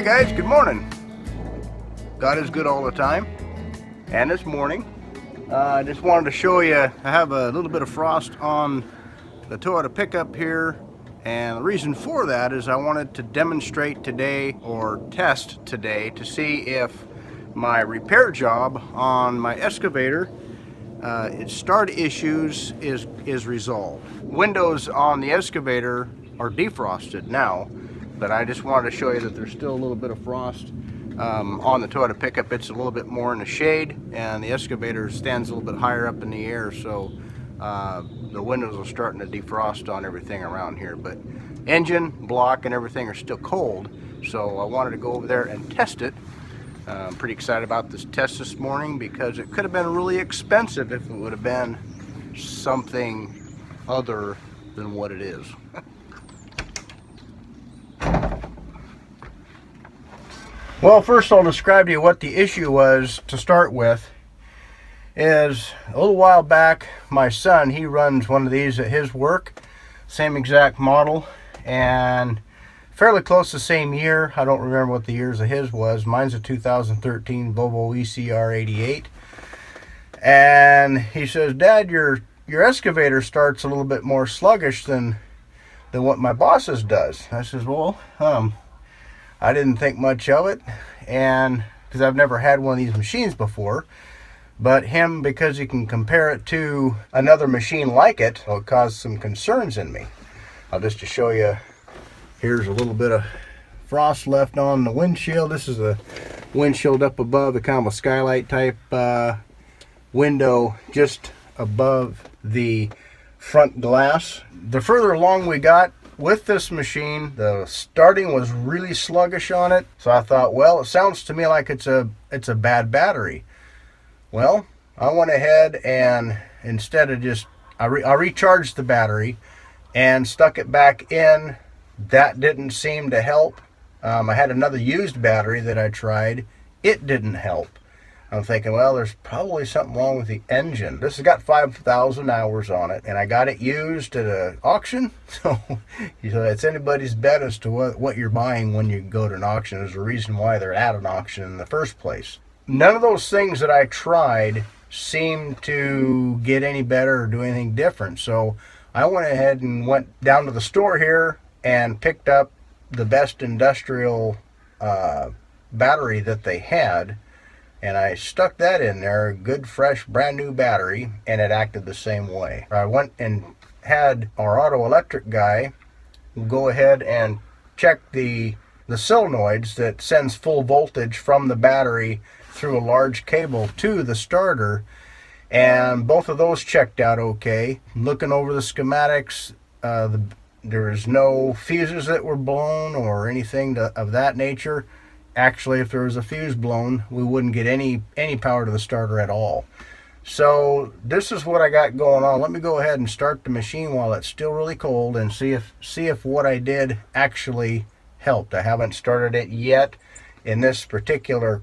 Hey guys, good morning. God is good all the time. And this morning, I just wanted to show you, I have a little bit of frost on the Toyota pickup here. And the reason for that is I wanted to demonstrate today, or test today, to see if my repair job on my excavator, its start issues is resolved. Windows on the excavator are defrosted now, but I just wanted to show you that there's still a little bit of frost on the Toyota pickup. It's a little bit more in the shade, and the excavator stands a little bit higher up in the air, so the windows are starting to defrost on everything around here. But engine, block, and everything are still cold, so I wanted to go over there and test it. I'm pretty excited about this test this morning because it could have been really expensive if it would have been something other than what it is. Well, first I'll describe to you what the issue was to start with. Is a little while back, my son, he runs one of these at his work, same exact model, and fairly close to the same year. I don't remember what the years of his was. Mine's a 2013 Volvo ECR 88. And he says, "Dad, your excavator starts a little bit more sluggish than what my boss's does." I says, "Well, I didn't think much of it, and because I've never had one of these machines before, but him, because he can compare it to another machine like it, well, it caused some concerns in me." I'll just to show you, here's a little bit of frost left on the windshield. This is a windshield up above, the kind of a skylight type window just above the front glass. The further along we got with this machine, the starting was really sluggish on it. So I thought, well, it sounds to me like it's a bad battery. Well, I went ahead and instead of just, I recharged the battery and stuck it back in. That didn't seem to help. I had another used battery that I tried. It didn't help. I'm thinking, well, there's probably something wrong with the engine. This has got 5,000 hours on it, and I got it used at an auction. So it's anybody's bet as to what you're buying when you go to an auction. There's a reason why they're at an auction in the first place. None of those things that I tried seemed to get any better or do anything different. So I went ahead and went down to the store here and picked up the best industrial battery that they had. And I stuck that in there, good, fresh, brand new battery, and it acted the same way. I went and had our auto electric guy go ahead and check the solenoids that sends full voltage from the battery through a large cable to the starter, and both of those checked out okay. Looking over the schematics, there was no fuses that were blown or anything of that nature. Actually, if there was a fuse blown, we wouldn't get any power to the starter at all. So this is what I got going on. Let me go ahead and start the machine while it's still really cold and see if what I did actually helped. I haven't started it yet in this particular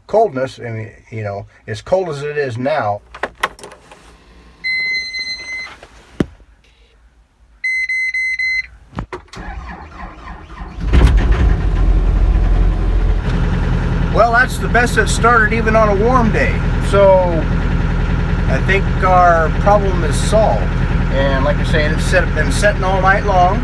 coldness. I mean, you know, as cold as it is now. Well, that's the best it started even on a warm day. So I think our problem is solved. And like I say, it's been setting all night long.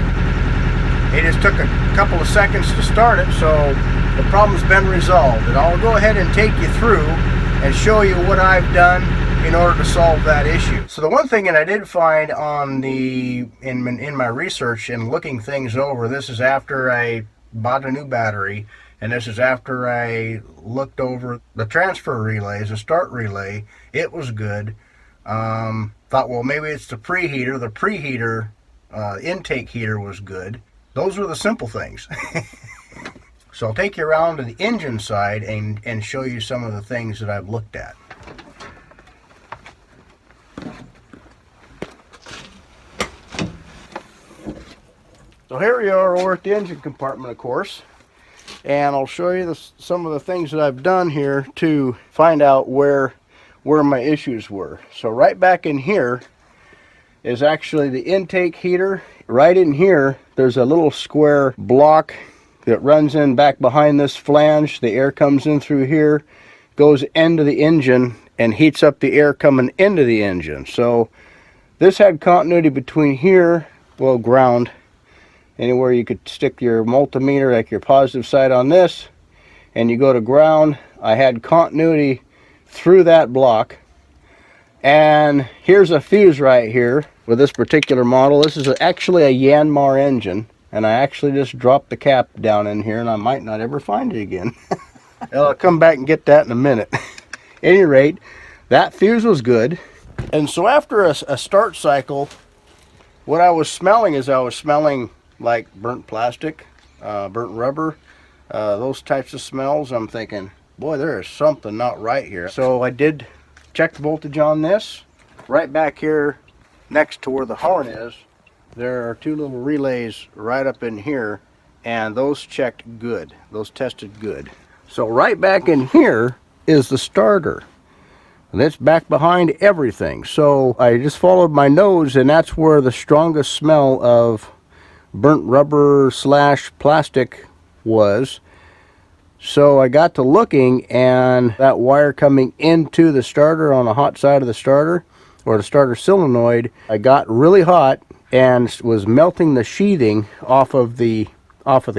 It just took a couple of seconds to start it, so the problem's been resolved. And I'll go ahead and take you through and show you what I've done in order to solve that issue. So the one thing that I did find on in my research and looking things over, this is after I bought a new battery, and this is after I looked over the transfer relays, the start relay. It was good. Thought, well, maybe it's the preheater. The preheater intake heater was good. Those were the simple things. So I'll take you around to the engine side and show you some of the things that I've looked at. So here we are over at the engine compartment, of course. And I'll show you some of the things that I've done here to find out where my issues were. So right back in here is actually the intake heater. Right in here, there's a little square block that runs in back behind this flange. The air comes in through here, goes into the engine, and heats up the air coming into the engine. So this had continuity between here, well, ground, anywhere you could stick your multimeter, like your positive side on this, and you go to ground. I had continuity through that block. And here's a fuse right here with this particular model. This is actually a Yanmar engine, and I actually just dropped the cap down in here, and I might not ever find it again. Well, I'll come back and get that in a minute. At any rate, that fuse was good. And so after a start cycle, what I was smelling is I was smelling like burnt plastic, burnt rubber, those types of smells. I'm thinking, boy, there is something not right here. So I did check the voltage on this. Right back here next to where the horn is, there are two little relays right up in here, and those checked good. Those tested good. So right back in here is the starter. And it's back behind everything. So I just followed my nose, and that's where the strongest smell of burnt rubber / plastic was. So I got to looking, and that wire coming into the starter on the hot side of the starter, or the starter solenoid, I got really hot and was melting the sheathing off of the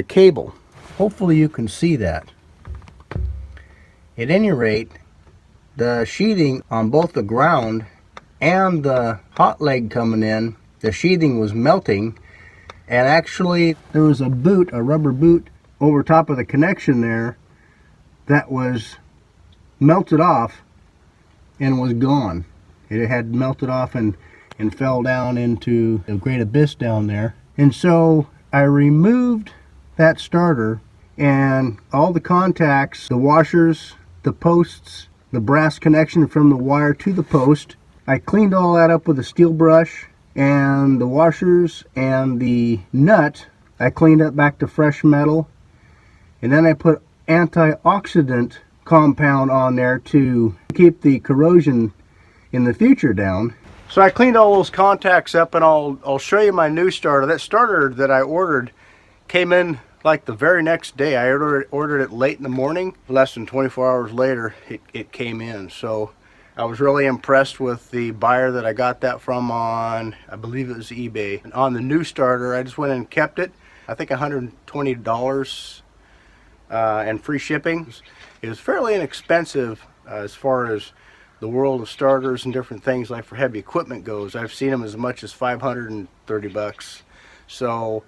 cable. Hopefully you can see that. At any rate, the sheathing on both the ground and the hot leg coming in, the sheathing was melting, and actually there was a boot, a rubber boot, over top of the connection there that was melted off and was gone. It had melted off and fell down into the great abyss down there. And so I removed that starter, and all the contacts, the washers, the posts, the brass connection from the wire to the post, I cleaned all that up with a steel brush, and the washers and the nut I cleaned up back to fresh metal. And then I put antioxidant compound on there to keep the corrosion in the future down. So I cleaned all those contacts up, and I'll show you my new starter. That starter that I ordered came in like the very next day. I ordered it late in the morning. Less than 24 hours later, it came in. So I was really impressed with the buyer that I got that from on, I believe it was eBay. And on the new starter, I just went and kept it. I think $120 and free shipping. It was fairly inexpensive as far as the world of starters and different things like for heavy equipment goes. I've seen them as much as $530. So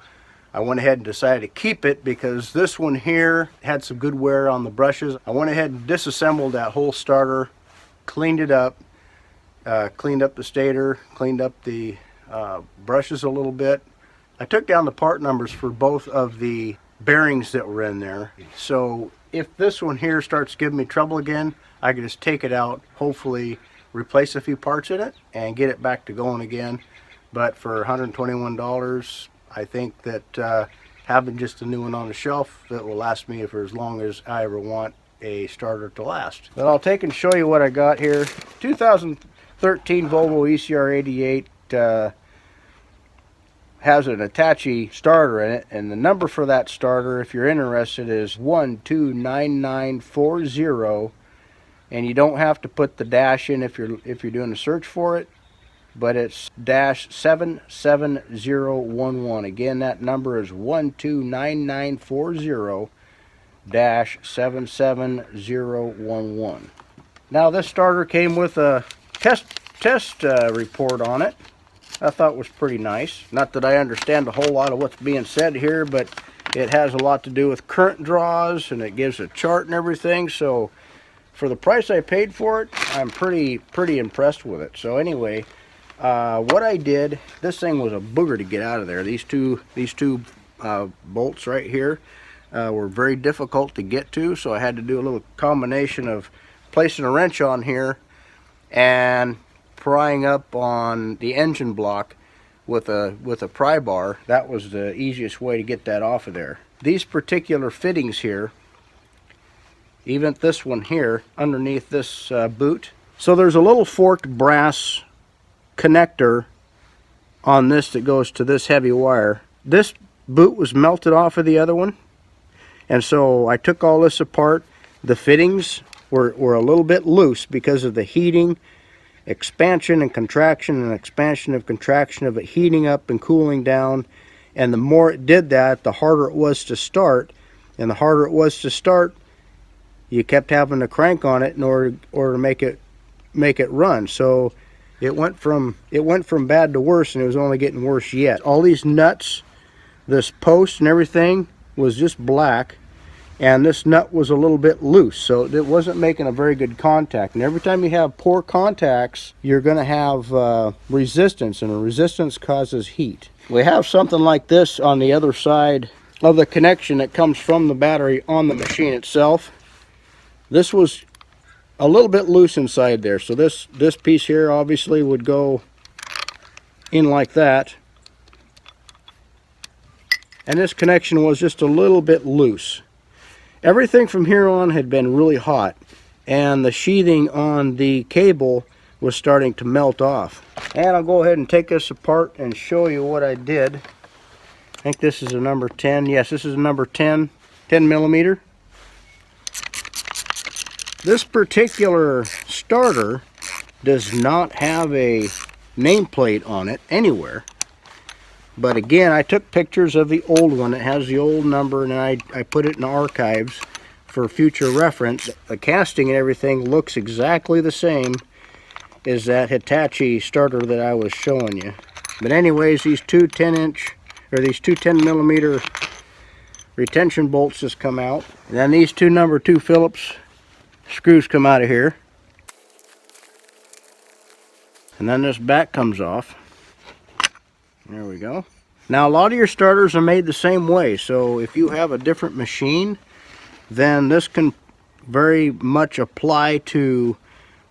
I went ahead and decided to keep it because this one here had some good wear on the brushes. I went ahead and disassembled that whole starter, cleaned it up, cleaned up the stator, cleaned up the brushes a little bit. I took down the part numbers for both of the bearings that were in there. So if this one here starts giving me trouble again, I can just take it out, hopefully replace a few parts in it, and get it back to going again. But for $121, I think that having just a new one on the shelf that will last me for as long as I ever want a starter to last. Then I'll take and show you what I got here. 2013 Volvo ECR 88 has an Attache starter in it, and the number for that starter, if you're interested, is 129940, and you don't have to put the dash in if you're doing a search for it, but it's -77011. Again, that number is 129940-77011. Now this starter came with a test report on it. I thought was pretty nice. Not that I understand a whole lot of what's being said here, but it has a lot to do with current draws, and it gives a chart and everything. So for the price I paid for it, I'm pretty impressed with it. So anyway, what I did, this thing was a booger to get out of there. These two bolts right here were very difficult to get to, so I had to do a little combination of placing a wrench on here and prying up on the engine block with a pry bar. That was the easiest way to get that off of there. These particular fittings here, even this one here underneath this boot, so there's a little forked brass connector on this that goes to this heavy wire. This boot was melted off of the other one, And so I took all this apart. The fittings were a little bit loose because of the heating, expansion and contraction, and expansion of contraction of it heating up and cooling down. And the more it did that, the harder it was to start. And the harder it was to start, you kept having to crank on it in order to make it run. So it went from bad to worse, and it was only getting worse yet. All these nuts, this post and everything was just black, and this nut was a little bit loose, so it wasn't making a very good contact. And every time you have poor contacts, you're going to have resistance, and resistance causes heat. We have something like this on the other side of the connection that comes from the battery on the machine itself. This was a little bit loose inside there, so this piece here obviously would go in like that, and this connection was just a little bit loose. Everything from here on had been really hot, and the sheathing on the cable was starting to melt off. And I'll go ahead and take this apart and show you what I did. I think this is a number 10. Yes, this is a number 10 millimeter. This particular starter does not have a nameplate on it anywhere. But again, I took pictures of the old one. It has the old number, and I put it in archives for future reference. The casting and everything looks exactly the same as that Hitachi starter that I was showing you. But anyways, these two 10 millimeter retention bolts just come out. And then these two number 2 Phillips screws come out of here. And then this back comes off. There we go. Now a lot of your starters are made the same way, so if you have a different machine, then this can very much apply to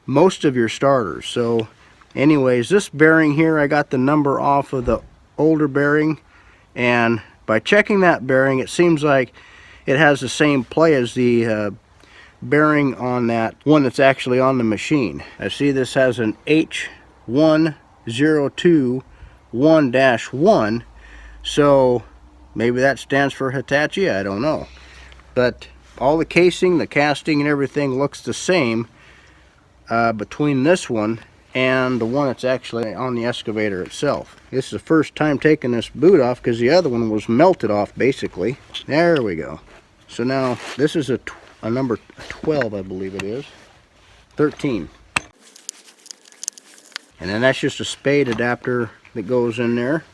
most of your starters. So anyways, this bearing here, I got the number off of the older bearing, and by checking that bearing, it seems like it has the same play as the bearing on that one that's actually on the machine. I see this has an H1021-1, so maybe that stands for Hitachi, I don't know. But all the casing, the casting, and everything looks the same between this one and the one that's actually on the excavator itself. This is the first time taking this boot off because the other one was melted off basically. There we go. So now this is a number 12, I believe it is. 13. And then that's just a spade adapter that goes in there.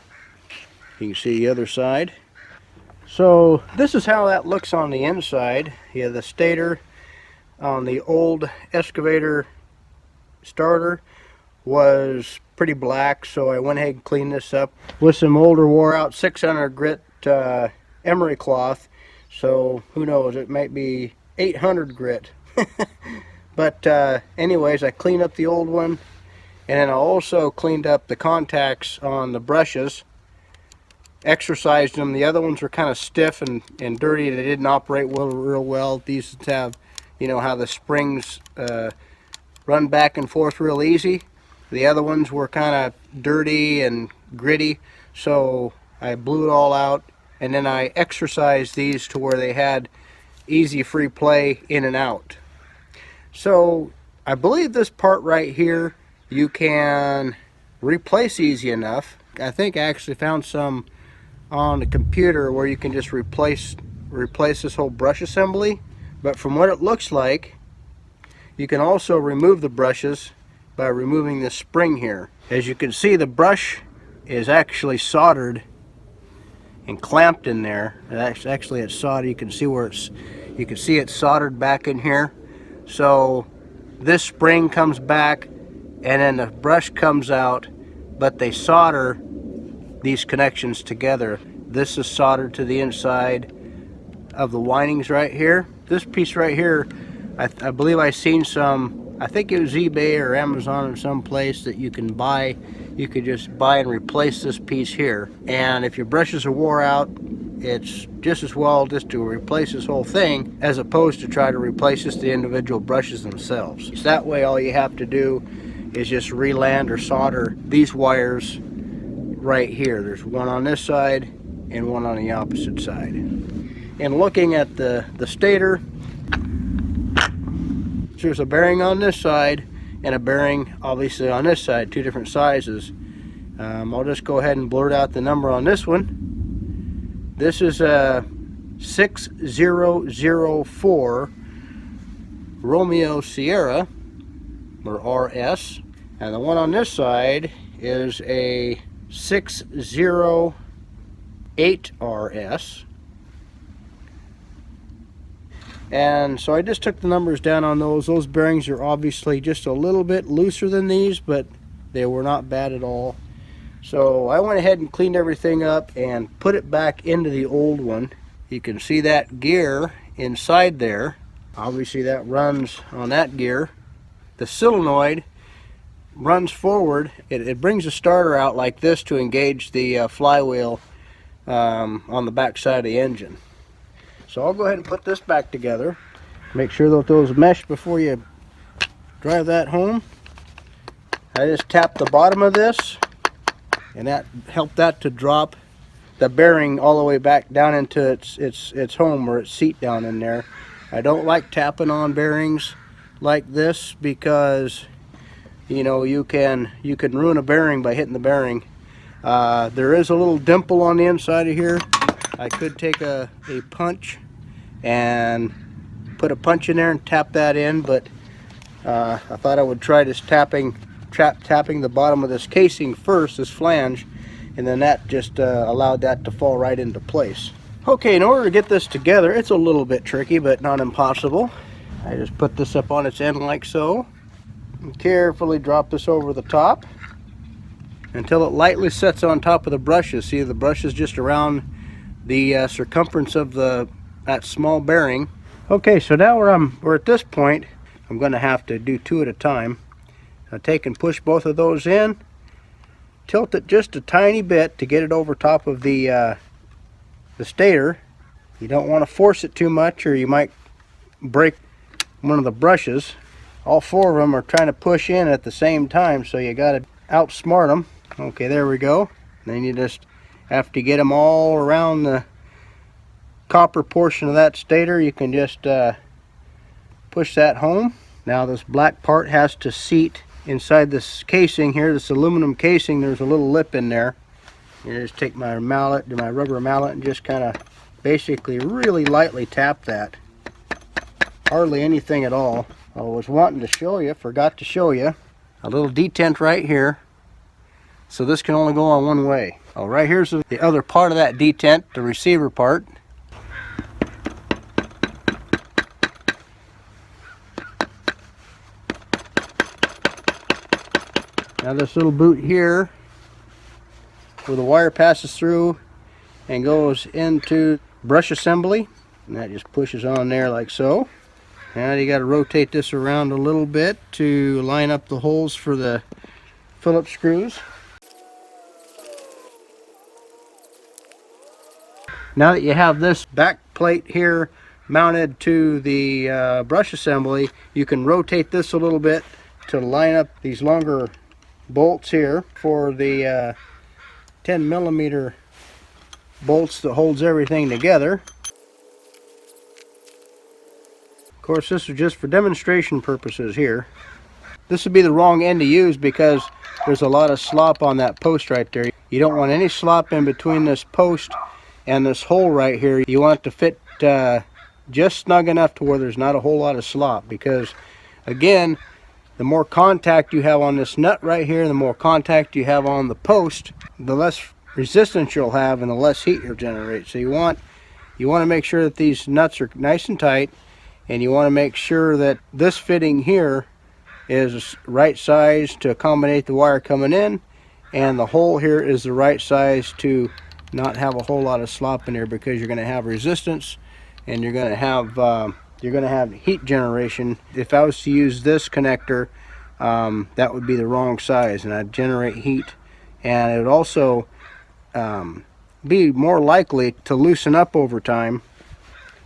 You can see the other side. So this is how that looks on the inside. You have the stator on the old excavator starter was pretty black, so I went ahead and cleaned this up with some older wore out 600 grit emery cloth. So who knows, it might be 800 grit. But anyways, I cleaned up the old one, and then I also cleaned up the contacts on the brushes, exercised them. The other ones were kind of stiff and dirty. They didn't operate real well. These have, you know, how the springs run back and forth real easy. The other ones were kind of dirty and gritty, so I blew it all out, and then I exercised these to where they had easy free play in and out. So I believe this part right here you can replace easy enough. I think I actually found some on the computer where you can just replace this whole brush assembly. But from what it looks like, you can also remove the brushes by removing this spring here. As you can see, the brush is actually soldered and clamped in there. Actually it's soldered. You can see where it's soldered back in here. So this spring comes back and then the brush comes out, but they solder these connections together. This is soldered to the inside of the windings right here. This piece right here, I believe I seen some, I think it was eBay or Amazon or some place that you can buy. You could just buy and replace this piece here. And if your brushes are wore out, it's just as well just to replace this whole thing as opposed to try to replace just the individual brushes themselves. So that way all you have to do is just reland or solder these wires right here. There's one on this side and one on the opposite side. in looking at the stator, there's a bearing on this side and a bearing obviously on this side, two different sizes. I'll just go ahead and blurt out the number on this one. This is a 6004 Romeo Sierra, or RS, and the one on this side is a 608 RS. And so I just took the numbers down on those. Those bearings are obviously just a little bit looser than these, but they were not bad at all. So I went ahead and cleaned everything up and put it back into the old one. You can see that gear inside there. Obviously that runs on that gear. The solenoid runs forward. It brings the starter out like this to engage the flywheel on the back side of the engine. So I'll go ahead and put this back together. Make sure that those mesh before you drive that home. I just tapped the bottom of this, and that helped that to drop the bearing all the way back down into its home, or its seat down in there. I don't like tapping on bearings like this because, you know, you can ruin a bearing by hitting the bearing. There is a little dimple on the inside of here. I could take a punch and put a punch in there and tap that in, but I thought I would try just tapping the bottom of this casing first, this flange, and then that just allowed that to fall right into place. Okay, in order to get this together, it's a little bit tricky, but not impossible. I just put this up on its end like so, and carefully drop this over the top until it lightly sets on top of the brushes. See, the brush is just around the circumference of that small bearing. Okay, so now we're at this point. I'm going to have to do two at a time. I'll take and push both of those in, tilt it just a tiny bit to get it over top of the stator. You don't want to force it too much, or you might break one of the brushes. All four of them are trying to push in at the same time, so you got to outsmart them. Okay, there we go. Then you just have to get them all around the copper portion of that stator. You can just push that home. Now this black part has to seat inside this casing here, this aluminum casing. There's a little lip in there. You just take my mallet, my rubber mallet, and just kind of basically really lightly tap that. Hardly anything at all. I was wanting to show you, forgot to show you, a little detent right here. So this can only go on one way. Oh, right here's the other part of that detent, the receiver part. Now this little boot here, where the wire passes through and goes into brush assembly, and that just pushes on there like so. Now you got to rotate this around a little bit to line up the holes for the Phillips screws. Now that you have this back plate here mounted to the brush assembly, you can rotate this a little bit to line up these longer bolts here for the 10mm bolts that holds everything together. Of course, this is just for demonstration purposes here. This would be the wrong end to use because there's a lot of slop on that post right there. You don't want any slop in between this post and this hole right here. You want it to fit just snug enough to where there's not a whole lot of slop, because again, the more contact you have on this nut right here, the more contact you have on the post, the less resistance you'll have and the less heat you'll generate. So you want to make sure that these nuts are nice and tight, and you want to make sure that this fitting here is right size to accommodate the wire coming in, and the hole here is the right size to not have a whole lot of slop in there, because you're going to have resistance and you're going to have heat generation. If I was to use this connector, that would be the wrong size, and I'd generate heat, and it would also be more likely to loosen up over time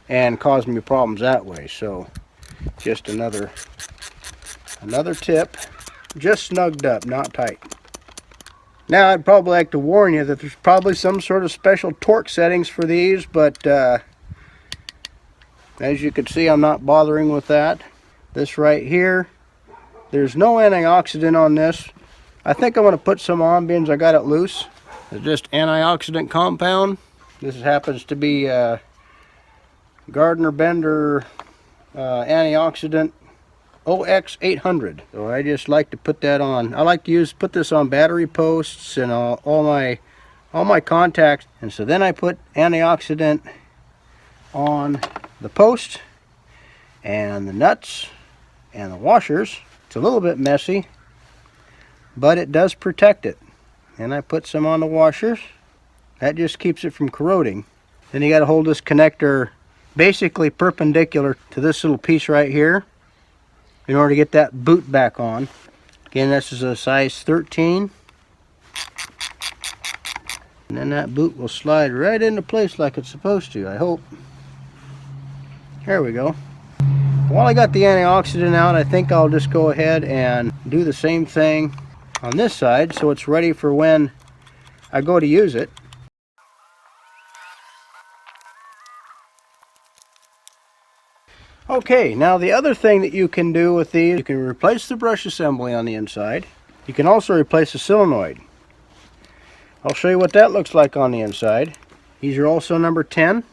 and cause me problems that way. So just another tip, just snugged up, not tight. Now I'd probably like to warn you that there's probably some sort of special torque settings for these, but As you can see, I'm not bothering with that. This right here, there's no antioxidant on this. I think I'm going to put some on being I got it loose. It's just antioxidant compound. This happens to be Gardner Bender antioxidant OX 800. So I just like to put that on. I like to put this on battery posts and all my contacts. And so then I put antioxidant on the post and the nuts and the washers. It's a little bit messy, but it does protect it. And I put some on the washers. That just keeps it from corroding. Then you got to hold this connector basically perpendicular to this little piece right here in order to get that boot back on. Again, this is a size 13. And then that boot will slide right into place like it's supposed to, I hope. There we go. While I got the antioxidant out, I think I'll just go ahead and do the same thing on this side so it's ready for when I go to use it. Okay, now the other thing that you can do with these, you can replace the brush assembly on the inside. You can also replace the solenoid. I'll show you what that looks like on the inside. These are also number 10.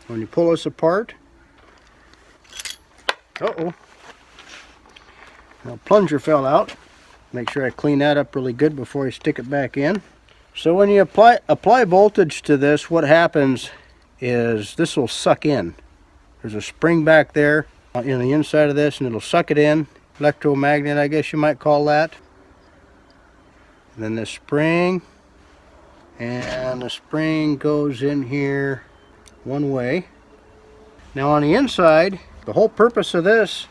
When you pull this apart, the plunger fell out. Make sure I clean that up really good before I stick it back in. So when you apply voltage to this, what happens is this will suck in. There's a spring back there in the inside of this, and it'll suck it in. Electromagnet, I guess you might call that. And then this spring, and the spring goes in here one way. Now on the inside, the whole purpose of this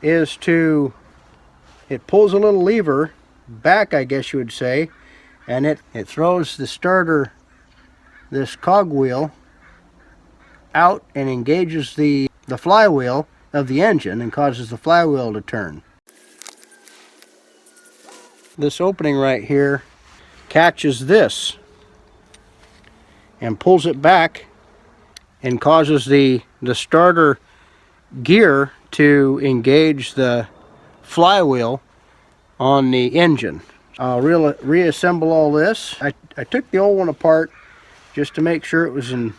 is it pulls a little lever back, I guess you would say, and it throws the starter, this cogwheel, out and engages the flywheel of the engine and causes the flywheel to turn. This opening right here catches this and pulls it back and causes the starter gear to engage the flywheel on the engine. I'll reassemble all this. I took the old one apart just to make sure it was in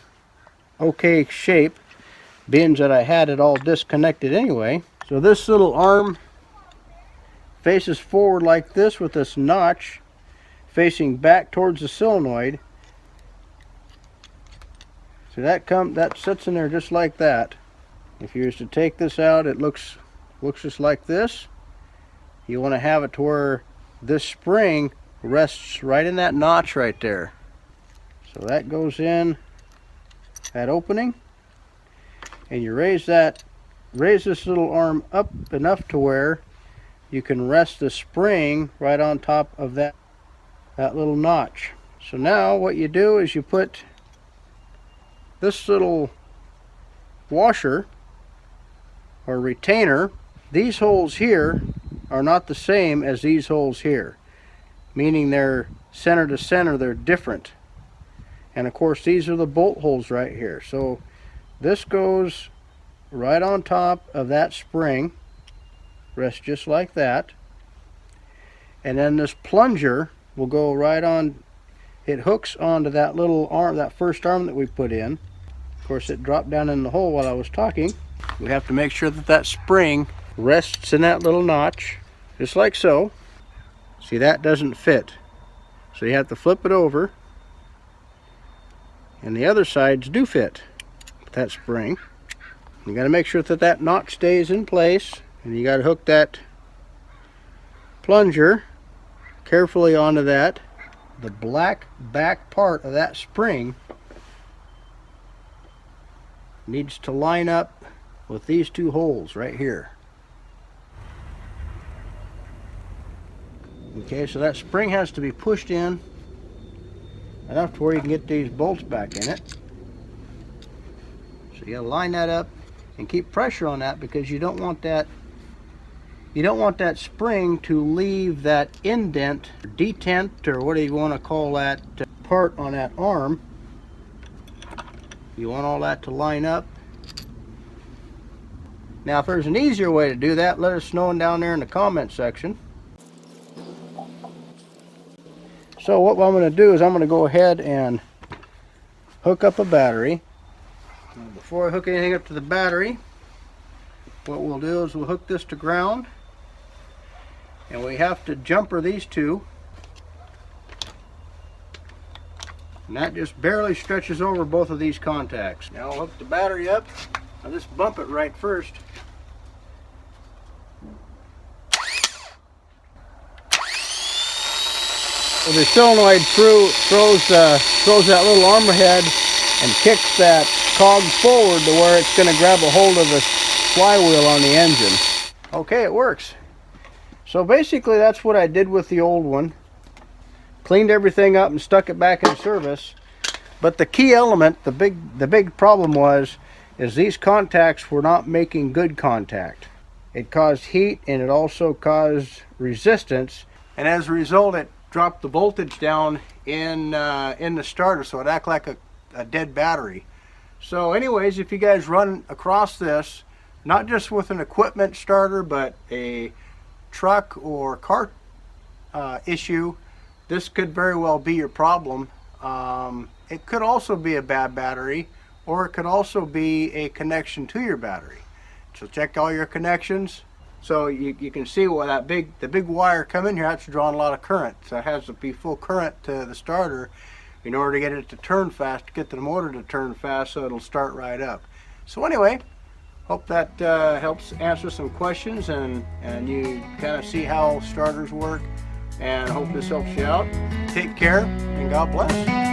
okay shape, being that I had it all disconnected anyway. So this little arm faces forward like this with this notch facing back towards the solenoid. So that sits in there just like that. If you was to take this out, it looks just like this. You want to have it to where this spring rests right in that notch right there. So that goes in that opening, and you raise this little arm up enough to where you can rest the spring right on top of that little notch. So now what you do is you put this little washer or retainer. These holes here are not the same as these holes here, meaning they're center to center, they're different. And of course these are the bolt holes right here. So this goes right on top of that spring, rests just like that. And then this plunger will go right on, it hooks onto that little arm, that first arm that we put in. Of course it dropped down in the hole while I was talking. We have to make sure that that spring rests in that little notch, just like so. See, that doesn't fit. So you have to flip it over. And the other sides do fit with that spring. You got to make sure that that notch stays in place, and you got to hook that plunger carefully onto that. The black back part of that spring needs to line up with these two holes right here. Okay, so that spring has to be pushed in enough to where you can get these bolts back in it. So you gotta line that up and keep pressure on that, because you don't want that spring to leave that indent or detent, or what do you want to call that part on that arm. You want all that to line up. Now, if there's an easier way to do that, let us know down there in the comment section. So what I'm going to do is I'm going to go ahead and hook up a battery. And before I hook anything up to the battery, what we'll do is we'll hook this to ground. And we have to jumper these two. And that just barely stretches over both of these contacts. Now I'll hook the battery up. I'll just bump it right first. So the solenoid throws that little armor head and kicks that cog forward to where it's going to grab a hold of the flywheel on the engine. Okay, it works. So basically that's what I did with the old one. Cleaned everything up and stuck it back in service. But the key element, the big problem is these contacts were not making good contact. It caused heat and it also caused resistance, and as a result it dropped the voltage down in the starter, so it acted like a dead battery. So anyways, if you guys run across this, not just with an equipment starter but a truck or car issue, this could very well be your problem. It could also be a bad battery, or it could also be a connection to your battery. So check all your connections. So you can see where the big wire come in here, that's drawing a lot of current. So it has to be full current to the starter in order to get it to turn fast, to get the motor to turn fast so it'll start right up. So anyway, hope that helps answer some questions and you kind of see how starters work, and hope this helps you out. Take care and God bless.